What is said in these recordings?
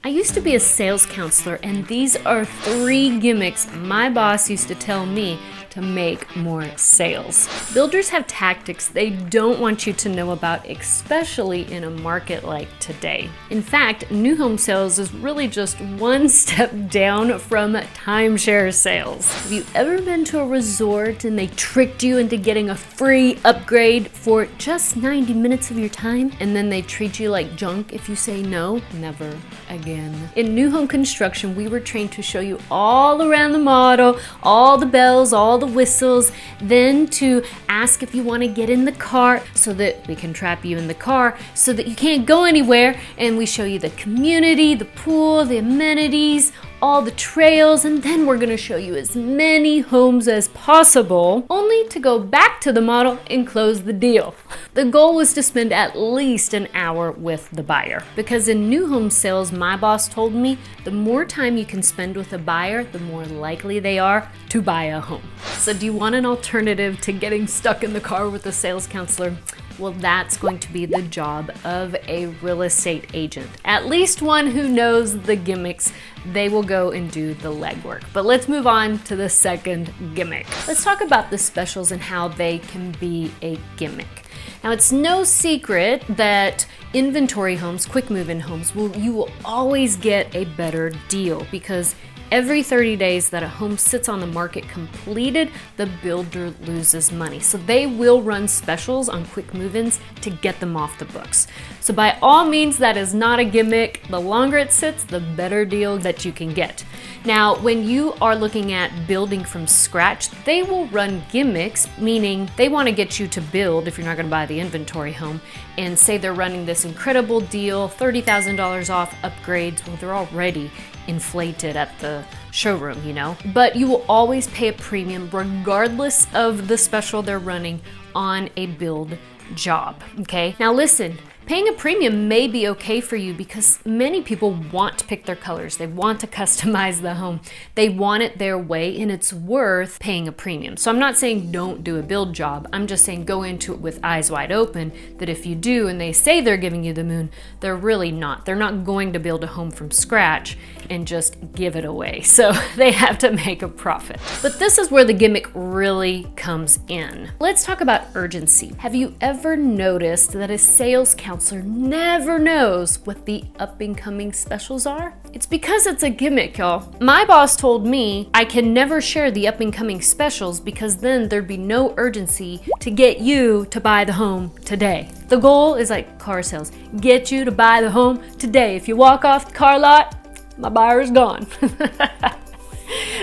I used to be a sales counselor, and these are 3 gimmicks my boss used to tell me to make more sales. Builders have tactics they don't want you to know about, especially in a market like today. In fact, new home sales is really just one step down from timeshare sales. Have you ever been to a resort and they tricked you into getting a free upgrade for just 90 minutes of your time, and then they treat you like junk if you say no? Never again. In new home construction, we were trained to show you all around the model, all the bells, all the whistles, then to ask if you want to get in the car so that we can trap you in the car so that you can't go anywhere, and we show you the community, the pool, the amenities, all the trails, and then we're going to show you as many homes as possible, only to go back to the model and close the deal. The goal was to spend at least an hour with the buyer, because in new home sales, my boss told me the more time you can spend with a buyer, the more likely they are to buy a home. So do you want an alternative to getting stuck in the car with a sales counselor? Well, that's going to be the job of a real estate agent. At least one who knows the gimmicks. They will go and do the legwork. But let's move on to the second gimmick. Let's talk about the specials and how they can be a gimmick. Now, it's no secret that inventory homes, quick move-in homes, you will always get a better deal, because every 30 days that a home sits on the market completed, the builder loses money. So they will run specials on quick move-ins to get them off the books. So by all means, that is not a gimmick. The longer it sits, the better deal that you can get. Now, when you are looking at building from scratch, they will run gimmicks, meaning they want to get you to build if you're not going to buy the inventory home, and say they're running this incredible deal, $30,000 off upgrades. Well, they're already inflated at the showroom, you know, but you will always pay a premium regardless of the special they're running on a build job. Okay, now listen, paying a premium may be okay for you because many people want to pick their colors. They want to customize the home. They want it their way, and it's worth paying a premium. So I'm not saying don't do a build job. I'm just saying go into it with eyes wide open, that if you do and they say they're giving you the moon, they're really not. They're not going to build a home from scratch and just give it away. So they have to make a profit. But this is where the gimmick really comes in. Let's talk about urgency. Have you ever noticed that a sales counselor never knows what the up-and-coming specials are? It's because it's a gimmick, y'all. My boss told me I can never share the up-and-coming specials because then thered be no urgency to get you to buy the home today. The goal is like car sales. Get you to buy the home today. If you walk off the car lot, my buyer's gone.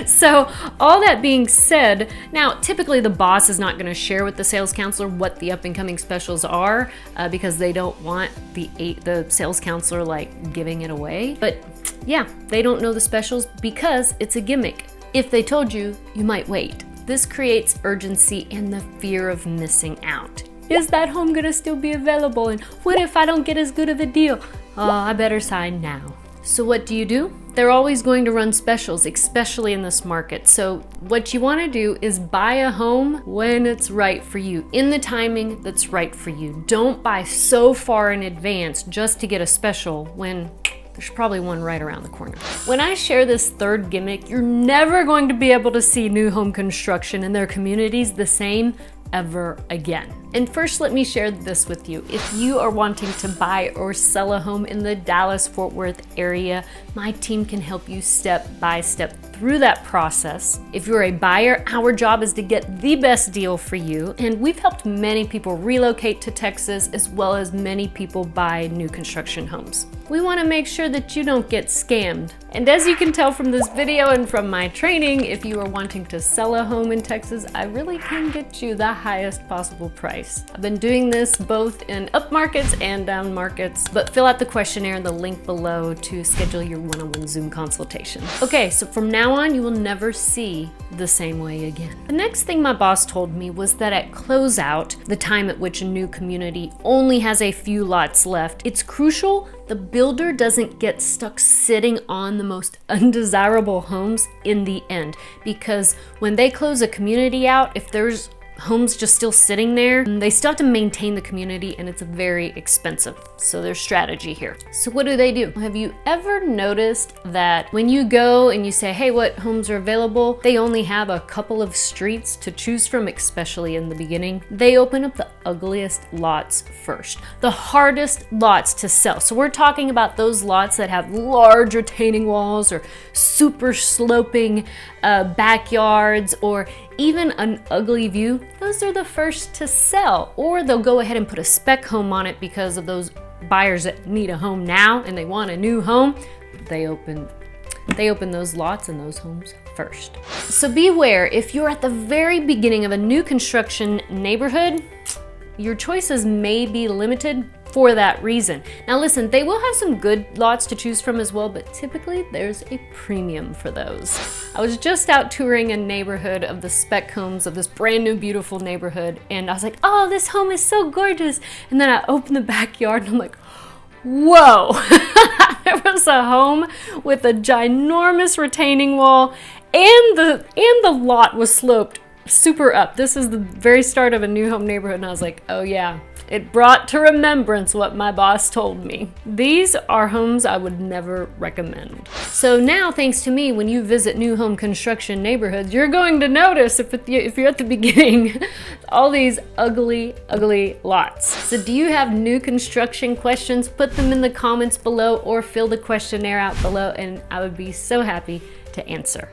So all that being said, now typically the boss is not going to share with the sales counselor what the up-and-coming specials are because they don't want the sales counselor like giving it away. But yeah, they don't know the specials because it's a gimmick. If they told you, you might wait. This creates urgency and the fear of missing out. Is that home going to still be available? And what if I don't get as good of a deal? Oh, I better sign now. So what do? They're always going to run specials, especially in this market. So what you want to do is buy a home when it's right for you, in the timing that's right for you. Don't buy so far in advance just to get a special when there's probably one right around the corner. When I share this third gimmick, you're never going to be able to see new home construction in their communities the same ever again. And first, let me share this with you. If you are wanting to buy or sell a home in the Dallas-Fort Worth area, my team can help you step by step through that process. If you're a buyer, our job is to get the best deal for you, and we've helped many people relocate to Texas as well as many people buy new construction homes. We want to make sure that you don't get scammed. And as you can tell from this video and from my training, if you are wanting to sell a home in Texas, I really can get you the highest possible price. I've been doing this both in up markets and down markets, but fill out the questionnaire in the link below to schedule your one-on-one Zoom consultation. Okay, so from now on, you will never see the same way again. The next thing my boss told me was that at closeout, the time at which a new community only has a few lots left, it's crucial the builder doesn't get stuck sitting on the most undesirable homes in the end, because when they close a community out, if there's homes just still sitting there. They still have to maintain the community, and it's very expensive. So there's strategy here. So what do? Have you ever noticed that when you go and you say, hey, what homes are available? They only have a couple of streets to choose from, especially in the beginning. They open up the ugliest lots first, the hardest lots to sell. So we're talking about those lots that have large retaining walls or super sloping backyards, or even an ugly view. Those are the first to sell. Or they'll go ahead and put a spec home on it because of those buyers that need a home now and they want a new home. They open those lots and those homes first. So beware, if you're at the very beginning of a new construction neighborhood, your choices may be limited for that reason. Now listen, they will have some good lots to choose from as well, but typically there's a premium for those. I was just out touring a neighborhood of the spec homes of this brand new beautiful neighborhood, and I was like, oh, this home is so gorgeous. And then I opened the backyard and I'm like, whoa. There was a home with a ginormous retaining wall, and the lot was sloped super up. This is the very start of a new home neighborhood, and I was like, oh yeah, it brought to remembrance what my boss told me. These are homes I would never recommend. So now, thanks to me, when you visit new home construction neighborhoods, you're going to notice, if you're at the beginning, all these ugly lots. So do you have new construction questions? Put them in the comments below or fill the questionnaire out below, and I would be so happy to answer.